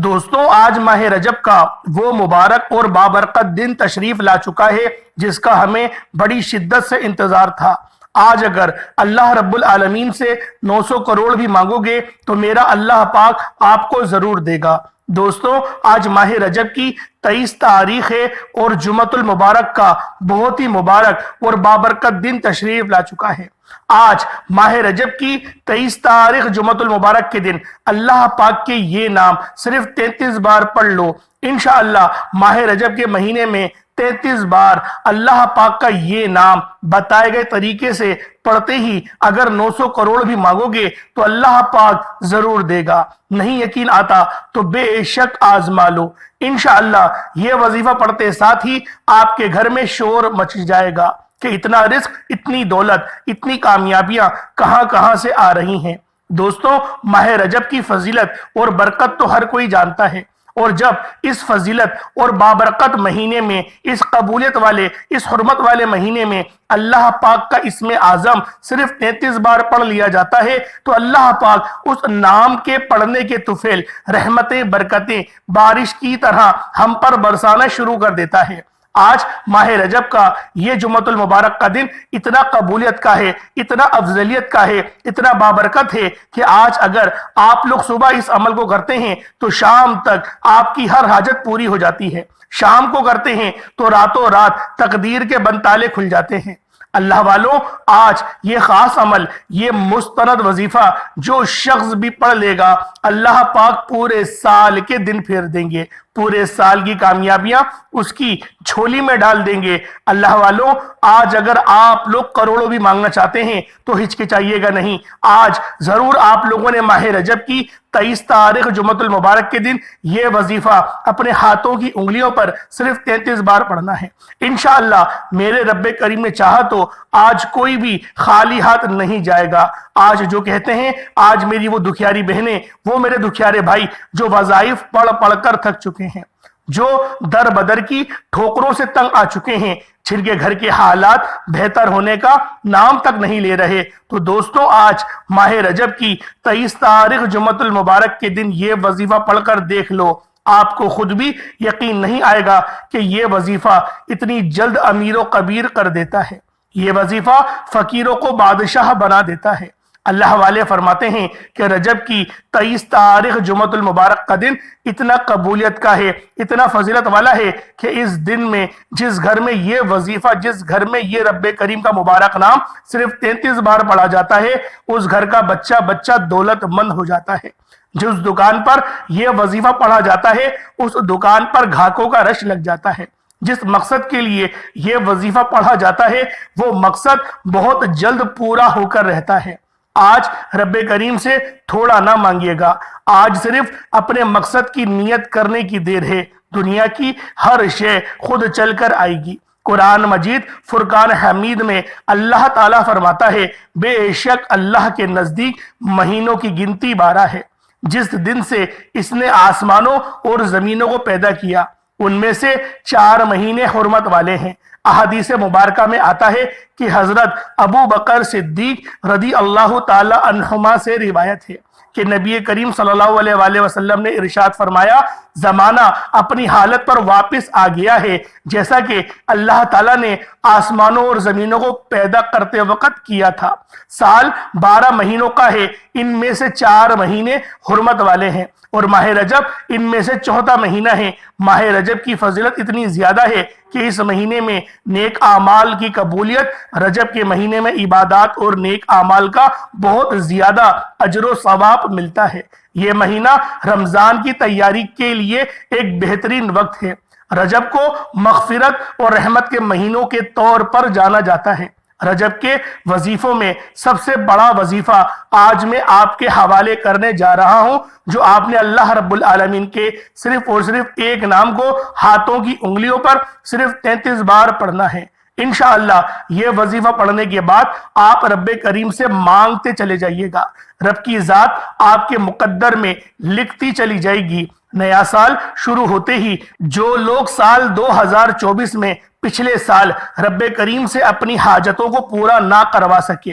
دوستوں آج ماہ رجب کا وہ مبارک اور بابرکت دن تشریف لا چکا ہے جس کا ہمیں بڑی شدت سے انتظار تھا۔ آج اگر اللہ رب العالمین سے 900 کروڑ بھی مانگو گے تو میرا اللہ پاک آپ کو ضرور دے گا۔ دوستوں آج ماہ رجب کی 23 تاریخ ہے اور جمعۃ المبارک کا بہت ہی مبارک اور بابرکت دن تشریف لا چکا ہے۔ آج ماہ رجب کی 23 تاریخ جمعۃ المبارک کے دن اللہ پاک کے یہ نام صرف 33 بار پڑھ لو، انشاءاللہ ماہ رجب کے مہینے میں 33 بار اللہ پاک کا یہ نام بتائے گئے طریقے سے پڑھتے ہی اگر 900 کروڑ بھی مانگو گے تو اللہ پاک ضرور دے گا۔ نہیں یقین آتا تو بے شک آزما لو، انشاءاللہ یہ وظیفہ پڑھتے ساتھ ہی آپ کے گھر میں شور مچ جائے گا کہ اتنا رزق، اتنی دولت، اتنی کامیابیاں کہاں کہاں سے آ رہی ہیں۔ دوستوں ماہ رجب کی فضیلت اور برکت تو ہر کوئی جانتا ہے، اور جب اس فضیلت اور بابرکت مہینے میں، اس قبولیت والے، اس حرمت والے مہینے میں اللہ پاک کا اسم اعظم صرف 33 بار پڑھ لیا جاتا ہے تو اللہ پاک اس نام کے پڑھنے کے طفیل رحمتیں، برکتیں بارش کی طرح ہم پر برسانا شروع کر دیتا ہے۔ آج ماہ رجب کا یہ جمعۃ المبارک کا دن اتنا قبولیت کا ہے، اتنا افضلیت کا ہے، اتنا بابرکت ہے کہ آج اگر آپ لوگ صبح اس عمل کو کرتے ہیں تو شام تک آپ کی ہر حاجت پوری ہو جاتی ہے۔ شام کو کرتے ہیں تو راتوں رات تقدیر کے بند تالے کھل جاتے ہیں۔ اللہ والوں آج یہ خاص عمل، یہ مستند وظیفہ جو شخص بھی پڑھ لے گا اللہ پاک پورے سال کے دن پھیر دیں گے، پورے سال کی کامیابیاں اس کی جھولی میں ڈال دیں گے۔ اللہ والوں آج اگر آپ لوگ کروڑوں بھی مانگنا چاہتے ہیں تو ہچکچائیے گا نہیں، آج ضرور آپ لوگوں نے ماہ رجب کی 23 تاریخ جمعۃ المبارک کے دن یہ وظیفہ اپنے ہاتھوں کی انگلیوں پر صرف 33 بار پڑھنا ہے۔ انشاءاللہ میرے رب کریم نے چاہا تو آج کوئی بھی خالی ہاتھ نہیں جائے گا۔ آج جو کہتے ہیں آج میری وہ دکھیاری بہنیں، وہ میرے دکھیارے بھائی جو وظائف پڑھ پڑھ کر تھک چکے ہیں، جو در بدر کی ٹھوکروں سے تنگ آ چکے ہیں، جن کے گھر کے حالات بہتر ہونے کا نام تک نہیں لے رہے، تو دوستوں آج ماہ رجب کی 23 تاریخ جمعۃ المبارک کے دن یہ وظیفہ پڑھ کر دیکھ لو، آپ کو خود بھی یقین نہیں آئے گا کہ یہ وظیفہ اتنی جلد امیر و کبیر کر دیتا ہے، یہ وظیفہ فقیروں کو بادشاہ بنا دیتا ہے۔ اللہ والے فرماتے ہیں کہ رجب کی 23 تاریخ جمعۃ المبارک کا دن اتنا قبولیت کا ہے، اتنا فضیلت والا ہے کہ اس دن میں جس گھر میں یہ وظیفہ، جس گھر میں یہ رب کریم کا مبارک نام صرف 33 بار پڑھا جاتا ہے، اس گھر کا بچہ بچہ دولت مند ہو جاتا ہے۔ جس دکان پر یہ وظیفہ پڑھا جاتا ہے اس دکان پر گھاٹوں کا رش لگ جاتا ہے۔ جس مقصد کے لیے یہ وظیفہ پڑھا جاتا ہے وہ مقصد بہت جلد پورا ہو کر رہتا ہے۔ آج رب کریم سے تھوڑا نہ مانگیے گا، آج صرف اپنے مقصد کی نیت کرنے کی دیر ہے، دنیا کی ہر شے خود چل کر آئے گی۔ قرآن مجید فرقان حمید میں اللہ تعالیٰ فرماتا ہے بے شک اللہ کے نزدیک مہینوں کی گنتی 12 ہے، جس دن سے اس نے آسمانوں اور زمینوں کو پیدا کیا ان میں سے 4 مہینے حرمت والے ہیں۔ احادیث مبارکہ میں آتا ہے کہ حضرت ابو بکر صدیق رضی اللہ تعالی عنہما سے روایت ہے کہ نبی کریم صلی اللہ علیہ وآلہ وسلم نے ارشاد فرمایا زمانہ اپنی حالت پر واپس آ گیا ہے جیسا کہ اللہ تعالیٰ نے آسمانوں اور زمینوں کو پیدا کرتے وقت کیا تھا۔ سال 12 مہینوں کا ہے، ان میں سے 4 مہینے حرمت والے ہیں اور ماہ رجب ان میں سے 4تھا مہینہ ہے۔ ماہ رجب کی فضیلت اتنی زیادہ ہے کہ اس مہینے میں نیک اعمال کی قبولیت، رجب کے مہینے میں عبادات اور نیک اعمال کا بہت زیادہ اجر و ثواب ملتا ہے۔ یہ مہینہ رمضان کی تیاری کے لیے ایک بہترین وقت ہے۔ رجب کو مغفرت اور رحمت کے مہینوں کے طور پر جانا جاتا ہے۔ رجب کے وظیفوں میں سب سے بڑا وظیفہ آج میں آپ کے حوالے کرنے جا رہا ہوں، جو آپ نے اللہ رب العالمین کے صرف اور صرف ایک نام کو ہاتھوں کی انگلیوں پر صرف 33 بار پڑھنا ہے۔ انشاءاللہ یہ وظیفہ پڑھنے کے بعد آپ رب کریم سے مانگتے چلے جائیے گا، رب کی ذات آپ کے مقدر میں لکھتی چلی جائے گی۔ نیا سال شروع ہوتے ہی جو لوگ سال 2024 میں پچھلے سال رب کریم سے اپنی حاجتوں کو پورا نہ کروا سکے،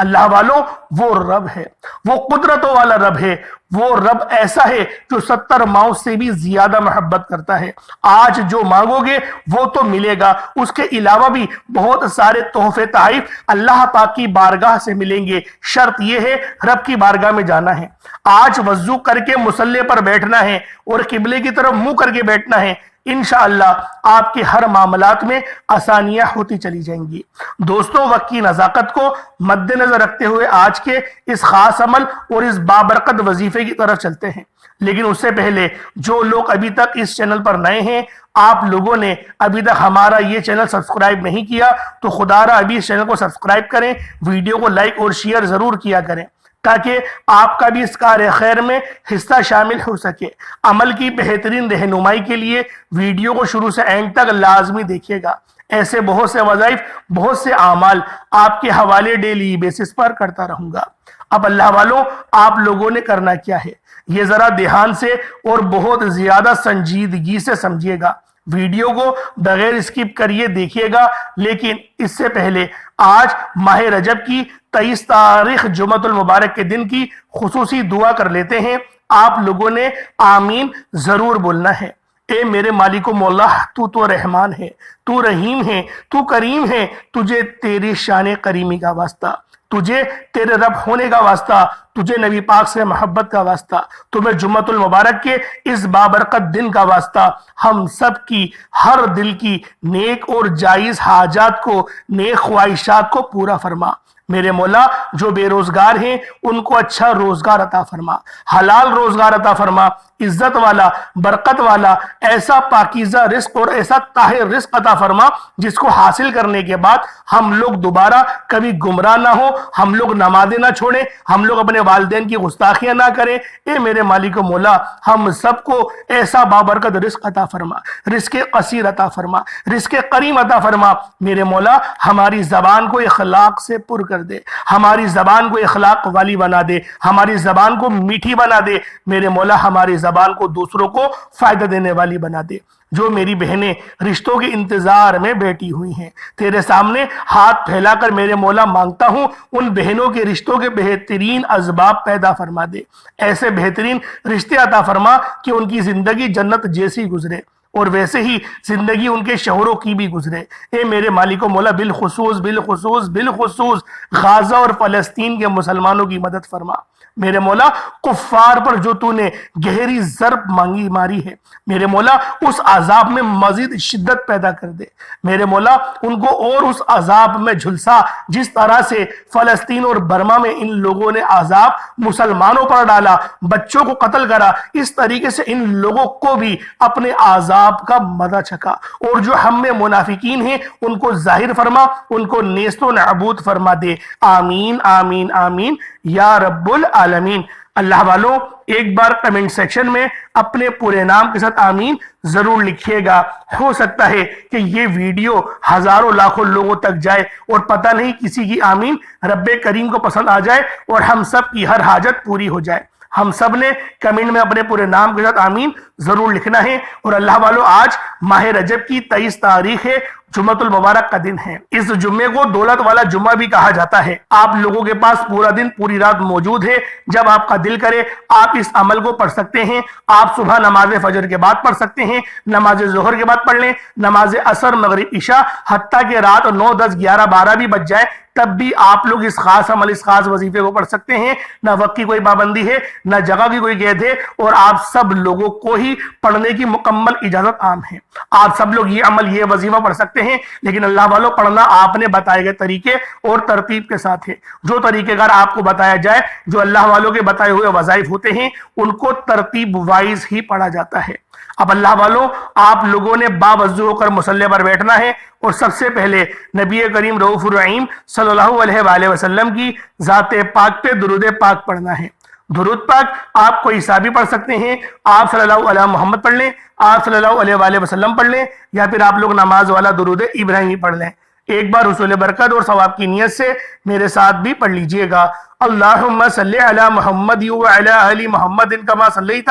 اللہ والوں وہ رب ہے، وہ قدرتوں والا رب ہے، وہ رب ایسا ہے جو 70 ماؤں سے بھی زیادہ محبت کرتا ہے۔ آج جو مانگو گے وہ تو ملے گا، اس کے علاوہ بھی بہت سارے تحفے تحائف اللہ پاک کی بارگاہ سے ملیں گے۔ شرط یہ ہے رب کی بارگاہ میں جانا ہے، آج وضو کر کے مصلی پر بیٹھنا ہے اور قبلے کی طرف منہ کر کے بیٹھنا ہے۔ انشاءاللہ آپ کے ہر معاملات میں آسانیاں ہوتی چلی جائیں گی۔ دوستوں، وقت کی نزاکت کو مد نظر رکھتے ہوئے آج کے اس خاص عمل اور اس بابرکت وظیفے کی طرف چلتے ہیں، لیکن اس سے پہلے جو لوگ ابھی تک اس چینل پر نئے ہیں، آپ لوگوں نے ابھی تک ہمارا یہ چینل سبسکرائب نہیں کیا تو خدا را ابھی اس چینل کو سبسکرائب کریں، ویڈیو کو لائک اور شیئر ضرور کیا کریں تاکہ آپ کا بھی اس کار خیر میں حصہ شامل ہو سکے۔ عمل کی بہترین رہنمائی کے لیے ویڈیو کو شروع سے اینڈ تک لازمی دیکھیے گا۔ ایسے بہت سے وظائف، بہت سے اعمال آپ کے حوالے ڈیلی بیسس پر کرتا رہوں گا۔ اب اللہ والوں، آپ لوگوں نے کرنا کیا ہے یہ ذرا دھیان سے اور بہت زیادہ سنجیدگی سے سمجھیے گا۔ ویڈیو کو بغیر اسکپ کریے دیکھیے گا، لیکن اس سے پہلے آج ماہ رجب کی 23 تاریخ جمعۃ المبارک کے دن کی خصوصی دعا کر لیتے ہیں۔ آپ لوگوں نے آمین ضرور بولنا ہے۔ اے میرے مالک و مولا، تو رحمان ہے، تو رحیم ہے، تو کریم ہے، تجھے تیری شان کریمی کا واسطہ، تجھے تیرے رب ہونے کا واسطہ، تجھے نبی پاک سے محبت کا واسطہ، تمہیں جمعۃ المبارک کے اس بابرکت دن کا واسطہ، ہم سب کی ہر دل کی نیک اور جائز حاجات کو، نیک خواہشات کو پورا فرما۔ میرے مولا، جو بے روزگار ہیں ان کو اچھا روزگار عطا فرما، حلال روزگار عطا فرما، عزت والا، برکت والا، ایسا پاکیزہ رزق اور ایسا طاہر رزق عطا فرما جس کو حاصل کرنے کے بعد ہم لوگ دوبارہ کبھی گمراہ نہ ہو، ہم لوگ نمازیں نہ چھوڑیں، ہم لوگ اپنے والدین کی گستاخیاں نہ کریں۔ اے میرے مالک و مولا، ہم سب کو ایسا بابرکت رزق عطا فرما، رزق قصیر عطا فرما، رزق کریم عطا فرما۔ میرے مولا، ہماری زبان کو اخلاق سے پر کر دے، ہماری زبان کو اخلاق والی بنا دے، ہماری زبان کو میٹھی بنا دے۔ میرے مولا، ہماری زبان کو دوسروں کو فائدہ دینے والی بنا دے۔ جو میری بہنیں رشتوں کے انتظار میں بیٹھی ہوئی ہیں، تیرے سامنے ہاتھ پھیلا کر میرے مولا مانگتا ہوں، ان بہنوں کے رشتوں کے بہترین اسباب پیدا فرما دے، ایسے بہترین رشتے عطا فرما کہ ان کی زندگی جنت جیسی گزرے اور ویسے ہی زندگی ان کے شوہروں کی بھی گزرے۔ اے میرے مالک و مولا، بالخصوص غازہ اور فلسطین کے مسلمانوں کی مدد فرما۔ میرے مولا، کفار پر جو تو نے گہری ضرب ماری ہے، میرے مولا اس عذاب میں مزید شدت پیدا کر دے۔ میرے مولا، ان کو اور اس عذاب میں جھلسا جس طرح سے فلسطین اور برما میں ان لوگوں نے عذاب مسلمانوں پر ڈالا، بچوں کو قتل کرا، اس طریقے سے ان لوگوں کو بھی اپنے عذاب کا مزہ چکھا۔ اور جو ہم میں منافقین ہیں ان کو ظاہر فرما، ان کو نیست و نابود فرما دے۔ آمین آمین آمین یا رب العالمین۔ اللہ والوں، ایک بار کمنٹ سیکشن میں اپنے پورے نام کے ساتھ آمین ضرور لکھیے گا۔ ہو سکتا ہے کہ یہ ویڈیو ہزاروں لاکھوں لوگوں تک جائے اور پتہ نہیں کسی کی آمین رب کریم کو پسند آ جائے اور ہم سب کی ہر حاجت پوری ہو جائے۔ ہم سب نے کمنٹ میں اپنے پورے نام کے ساتھ آمین ضرور لکھنا ہے۔ اور اللہ والوں، آج ماہ رجب کی 23 تاریخ ہے، جمعۃ المبارک کا دن ہے۔ اس جمعے کو دولت والا جمعہ بھی کہا جاتا ہے۔ آپ لوگوں کے پاس پورا دن، پوری رات موجود ہے۔ جب آپ کا دل کرے آپ اس عمل کو پڑھ سکتے ہیں۔ آپ صبح نماز فجر کے بعد پڑھ سکتے ہیں، نماز ظہر کے بعد پڑھ لیں، نماز عصر، مغرب، عشاء، حتیٰ کہ رات 9، 10، 11، 12 بھی بج جائے تب بھی آپ لوگ اس خاص عمل، اس خاص وظیفے کو پڑھ سکتے ہیں۔ نہ وقت کی کوئی پابندی ہے، نہ جگہ کی کوئی قید ہے، اور آپ سب لوگوں کو ہی پڑھنے کی مکمل اجازت عام ہے۔ آپ سب لوگ یہ عمل، یہ وظیفہ پڑھ سکتے ہیں، لیکن اللہ والوں، پڑھنا آپ نے بتائے گئے طریقے اور ترتیب کے ساتھ ہے۔ جو طریقہ کار آپ کو بتایا جائے، جو اللہ والوں کے بتائے ہوئے وظائف ہوتے ہیں، ان کو ترتیب وائز ہی پڑھا جاتا ہے۔ اب اللہ والوں، آپ لوگوں نے باوضو ہو کر مصلی پر بیٹھنا ہے اور سب سے پہلے نبی کریم رؤوف الرحیم صلی اللہ علیہ وآلہ وسلم کی ذات پاک پہ درود پاک پڑھنا ہے۔ درود پاک آپ کوئی سا بھی پڑھ سکتے ہیں۔ آپ صلی اللہ علیہ محمد پڑھ لیں، آپ صلی اللہ علیہ وآلہ وسلم پڑھ لیں، یا پھر آپ لوگ نماز والا درود ابراہیمی پڑھ لیں۔ ایک بار حصول برکت اور ثواب کی نیت سے میرے ساتھ بھی پڑھ لیجئے گا۔ اللہم صلی علی محمد وعلی آل محمد کما صلیت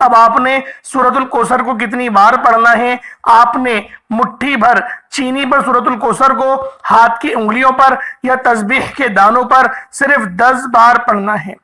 اب آپ نے سورۃ الکوثر کو کتنی بار پڑھنا ہے؟ آپ نے مٹھی بھر چینی پر سورۃ الکوثر کو ہاتھ کی انگلیوں پر یا تسبیح کے دانوں پر صرف 10 بار پڑھنا ہے۔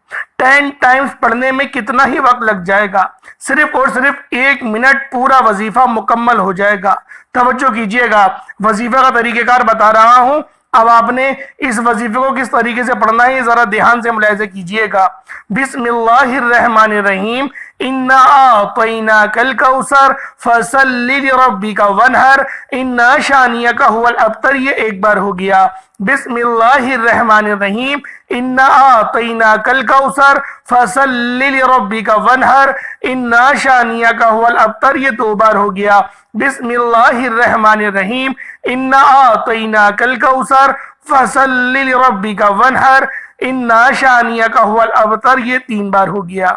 10 ٹائمز پڑھنے میں کتنا ہی وقت لگ جائے گا؟ صرف اور صرف 1 منٹ پورا وظیفہ مکمل ہو جائے گا۔ توجہ کیجئے گا، وظیفہ کا طریقہ کار بتا رہا ہوں، اب آپ نے اس وظیفے کو کس طریقے سے پڑھنا ہے ذرا دھیان سے ملاحظہ کیجئے گا۔ بسم اللہ الرحمن الرحیم، انا اعطیناک الکوثر فصل لربک وانحر انا شانیک هو الابتر، یہ ایک بار ہو گیا۔ بسم اللہ الرحمن الرحیم، انا اعطیناک الکوثر فصل لربک وانحر انا شانیک هو الابتر، یہ 2 بار ہو گیا۔ بسم اللہ الرحمن الرحیم، انا اعطیناک الکوثر فصل لربک وانحر انا شانیک هو الابتر، یہ 3 بار ہو گیا۔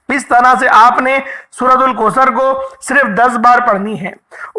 اس طرح سے آپ نے سورۃ الکوثر کو صرف 10 بار پڑھنی ہے،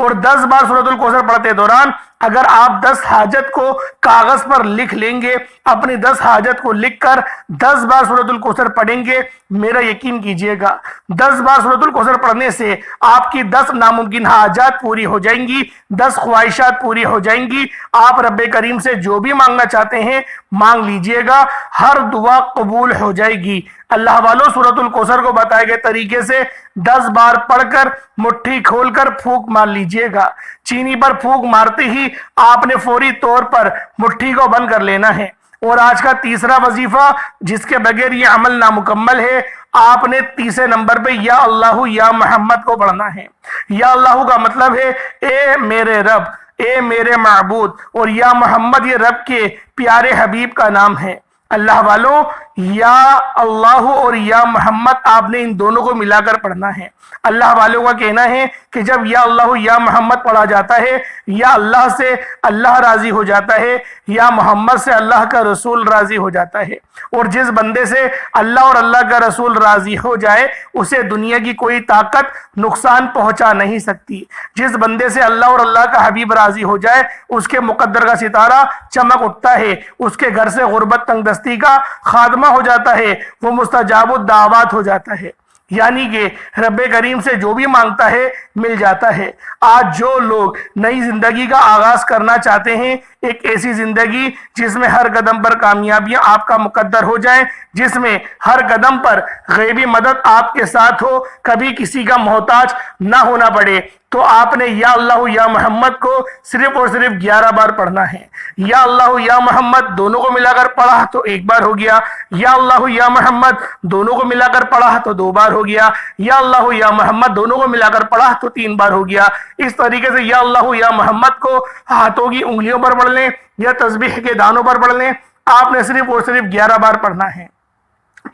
اور 10 بار سورۃ الکوثر پڑھتے دوران اگر آپ 10 حاجت کو کاغذ پر لکھ لیں گے، اپنی 10 حاجت کو لکھ کر 10 بار سورۃ الکوثر پڑھیں گے، میرا یقین کیجئے گا 10 بار سورۃ الکوثر پڑھنے سے آپ کی 10 ناممکن حاجات پوری ہو جائیں گی، 10 خواہشات پوری ہو جائیں گی۔ آپ رب کریم سے جو بھی مانگنا چاہتے ہیں مانگ لیجئے گا، ہر دعا قبول ہو جائے گی۔ اللہ والوں، سورۃ الکوثر کو بتائے گئے طریقے سے 10 بار پڑھ کر مٹھی کھول کر پھونک مار لیجئے گا۔ چینی پر پھونک مارتے ہی آپ نے فوری طور پر مٹھی کو بند کر لینا ہے۔ اور آج کا تیسرا وظیفہ جس کے بغیر یہ عمل نامکمل ہے، آپ نے تیسرے نمبر پہ یا اللہ یا محمد کو پڑھنا ہے۔ یا اللہ کا مطلب ہے اے میرے رب، اے میرے معبود، اور یا محمد یہ رب کے پیارے حبیب کا نام ہے۔ اللہ والوں، یا اللہ اور یا محمد آپ نے ان دونوں کو ملا کر پڑھنا ہے۔ اللہ والوں کا کہنا ہے کہ جب یا اللہ یا محمد پڑھا جاتا ہے، یا اللہ سے اللہ راضی ہو جاتا ہے، یا محمد سے اللہ کا رسول راضی ہو جاتا ہے، اور جس بندے سے اللہ اور اللہ کا رسول راضی ہو جائے اسے دنیا کی کوئی طاقت نقصان پہنچا نہیں سکتی۔ جس بندے سے اللہ اور اللہ کا حبیب راضی ہو جائے اس کے مقدر کا ستارہ چمک اٹھتا ہے، اس کے گھر سے غربت تنگ دستی کا خاتمہ ہو جاتا ہے، وہ مستجاب الدعوات ہو جاتا ہے، یعنی کہ رب کریم سے جو بھی مانگتا ہے مل جاتا ہے۔ آج جو لوگ نئی زندگی کا آغاز کرنا چاہتے ہیں، ایک ایسی زندگی جس میں ہر قدم پر کامیابیاں آپ کا مقدر ہو جائیں، جس میں ہر قدم پر غیبی مدد آپ کے ساتھ ہو، کبھی کسی کا محتاج نہ ہونا پڑے، تو آپ نے یا اللہ یا محمد کو صرف اور صرف 11 بار پڑھنا ہے۔ یا اللہ یا محمد دونوں کو ملا کر پڑھا تو 1 بار ہو گیا، یا اللہ یا محمد دونوں کو ملا کر پڑھا تو 2 بار ہو گیا، یا اللہ یا محمد دونوں کو ملا کر پڑھا تو 3 بار ہو گیا۔ اس طریقے سے یا اللہ یا محمد کو ہاتھوں کی انگلیوں پر پڑھ لیں یا تسبیح کے دانوں پر پڑھ لیں، آپ نے صرف اور صرف 11 بار پڑھنا ہے۔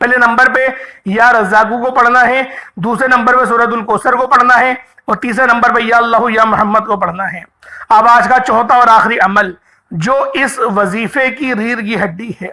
پہلے نمبر پہ یا رزاقو کو پڑھنا ہے، دوسرے نمبر پہ سورۃ الکوثر کو پڑھنا ہے، اور تیسرے نمبر پہ یا اللہ یا محمد کو پڑھنا ہے۔ اب آج کا چوتھا اور آخری عمل جو اس وظیفے کی ریڑھ کی ہڈی ہے،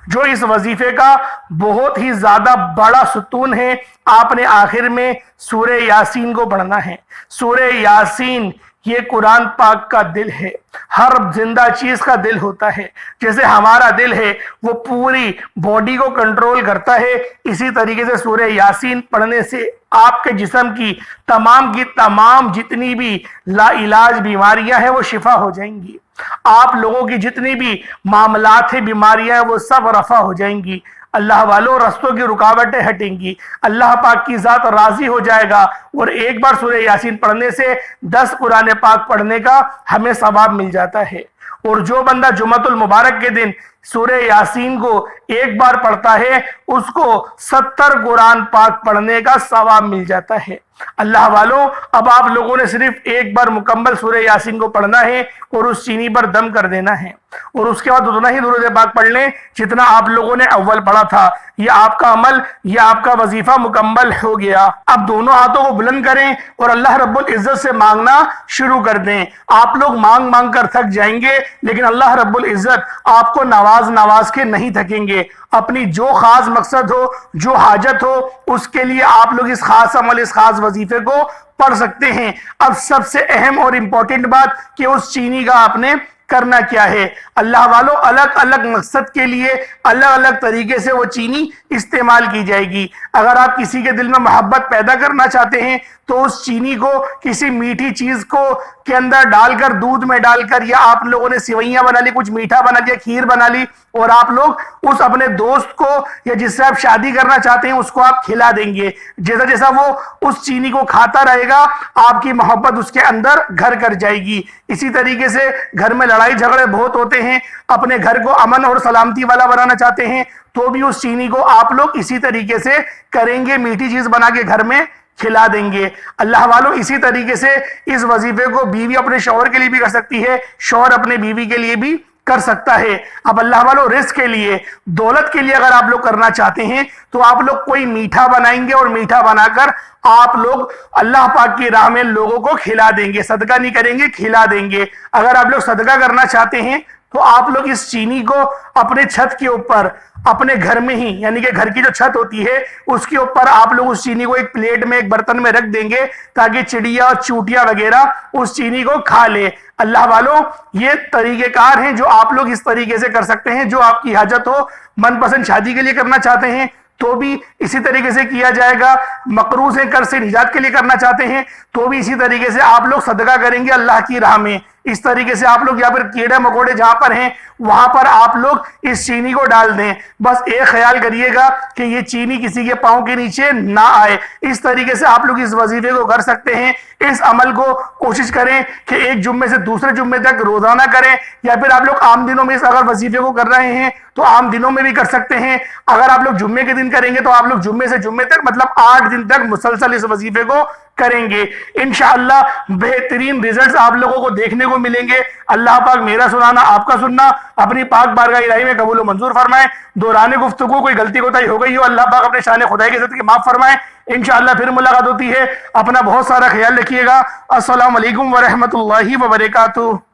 جو اس وظیفے کا بہت ہی زیادہ بڑا ستون ہے، آپ نے آخر میں سورہ یاسین کو پڑھنا ہے۔ سورہ یاسین یہ قرآن پاک کا دل ہے، ہر زندہ چیز کا دل ہوتا ہے۔ جیسے ہمارا دل ہے وہ پوری باڈی کو کنٹرول کرتا ہے، اسی طریقے سے سورہ یاسین پڑھنے سے آپ کے جسم کی تمام جتنی بھی لا علاج بیماریاں ہیں وہ شفا ہو جائیں گی۔ آپ لوگوں کی جتنی بھی معاملات ہیں، بیماریاں ہیں، وہ سب رفع ہو جائیں گی۔ اللہ والوں، رستوں کی رکاوٹیں ہٹیں گی، اللہ پاک کی ذات راضی ہو جائے گا، اور ایک بار سورہ یاسین پڑھنے سے 10 قرآن پاک پڑھنے کا ہمیں ثواب مل جاتا ہے۔ اور جو بندہ جمعۃ المبارک کے دن سورہ یاسین کو 1 بار پڑھتا ہے اس کو 70 قرآن پاک پڑھنے کا ثواب مل جاتا ہے۔ اللہ والوں، اب آپ لوگوں نے صرف 1 بار مکمل سورہ یاسین کو پڑھنا ہے اور اس چینی پر دم کر دینا ہے، اور اس کے بعد اتنا ہی درود پاک پڑھ لیں جتنا آپ لوگوں نے اول پڑھا تھا۔ یہ آپ کا عمل، یہ آپ کا وظیفہ مکمل ہو گیا۔ اب دونوں ہاتھوں کو بلند کریں اور اللہ رب العزت سے مانگنا شروع کر دیں۔ آپ لوگ مانگ مانگ کر تھک جائیں گے، لیکن اللہ رب العزت آپ کو نواز کے نہیں تھکیں گے۔ اپنی جو خاص مقصد ہو، جو حاجت ہو، اس کے لیے آپ لوگ اس خاص عمل، اس خاص وظیفے کو پڑھ سکتے ہیں۔ اب سب سے اہم اور امپورٹنٹ بات کہ اس چینی کا آپ نے کرنا کیا ہے۔ اللہ والوں الگ الگ مقصد کے لیے الگ الگ طریقے سے وہ چینی استعمال کی جائے گی۔ اگر آپ کسی کے دل میں محبت پیدا کرنا چاہتے ہیں تو اس چینی کو کسی میٹھی چیز کو کے اندر ڈال کر، دودھ میں ڈال کر، یا آپ لوگوں نے سوئیاں بنا لی، کچھ میٹھا بنا لیا، کھیر بنا لی، اور آپ لوگ اس اپنے دوست کو یا جس سے آپ شادی کرنا چاہتے ہیں اس کو آپ کھلا دیں گے۔ جیسا جیسا وہ اس چینی کو کھاتا رہے گا آپ کی محبت اس کے اندر گھر کر جائے گی۔ اسی طریقے سے گھر میں لڑائی جھگڑے بہت ہوتے ہیں، اپنے گھر کو امن اور سلامتی والا بنانا چاہتے ہیں تو بھی اس چینی کو آپ لوگ اسی طریقے سے کریں گے، میٹھی چیز بنا کے گھر میں کھلا دیں گے۔ اللہ والوں اسی طریقے سے اس وظیفے کو بیوی اپنے شوہر کے لیے بھی کر سکتی ہے، شوہر اپنے بیوی کے لیے بھی کر سکتا ہے۔ اب اللہ والوں رزق کے لیے، دولت کے لیے اگر آپ لوگ کرنا چاہتے ہیں تو آپ لوگ کوئی میٹھا بنائیں گے اور میٹھا بنا کر آپ لوگ اللہ پاک کی راہ میں لوگوں کو کھلا دیں گے، صدقہ نہیں کریں گے، کھلا دیں گے۔ اگر آپ لوگ صدقہ کرنا چاہتے ہیں تو آپ لوگ اس چینی کو اپنے چھت کے اوپر، اپنے گھر میں ہی، یعنی کہ گھر کی جو چھت ہوتی ہے اس کے اوپر آپ لوگ اس چینی کو ایک پلیٹ میں، ایک برتن میں رکھ دیں گے تاکہ چڑیا اور چوٹیاں وغیرہ اس چینی کو کھا لے۔ اللہ والوں یہ طریقہ کار ہیں جو آپ لوگ اس طریقے سے کر سکتے ہیں۔ جو آپ کی حاجت ہو، من پسند شادی کے لیے کرنا چاہتے ہیں تو بھی اسی طریقے سے کیا جائے گا، مقروض قرض سے نجات کے لیے کرنا چاہتے ہیں تو بھی اسی طریقے سے آپ لوگ صدقہ کریں گے اللہ کی راہ میں۔ اس طریقے سے آپ لوگ، یا پھر کیڑے مکوڑے جہاں پر ہیں وہاں پر آپ لوگ اس چینی کو ڈال دیں۔ بس ایک خیال کریے گا کہ یہ چینی کسی کے پاؤں کے نیچے نہ آئے۔ اس طریقے سے آپ لوگ اس وظیفے کو کر سکتے ہیں۔ اس عمل کو کوشش کریں کہ ایک جمعے سے دوسرے جمعے تک روزانہ کریں، یا پھر آپ لوگ عام دنوں میں اس اگر وظیفے کو کر رہے ہیں تو عام دنوں میں بھی کر سکتے ہیں۔ اگر آپ لوگ جمعے کے دن کریں گے تو آپ لوگ جمعے سے جمعے تک، مطلب 8 دن تک مسلسل اس وظیفے کو کریں گے۔ انشاءاللہ بہترین ریزلٹس آپ لوگوں کو دیکھنے کو ملیں گے۔ اللہ پاک میرا سنانا، آپ کا سننا اپنی پاک بارگاہ الہی میں قبول و منظور فرمائے۔ دوران گفتگو کوئی غلطی کوتاہی ہو گئی ہو، اللہ پاک اپنے شان خدائی کے صدقے معاف فرمائے۔ انشاءاللہ پھر ملاقات ہوتی ہے۔ اپنا بہت سارا خیال رکھیے گا۔ السلام علیکم ورحمۃ اللہ وبرکاتہ۔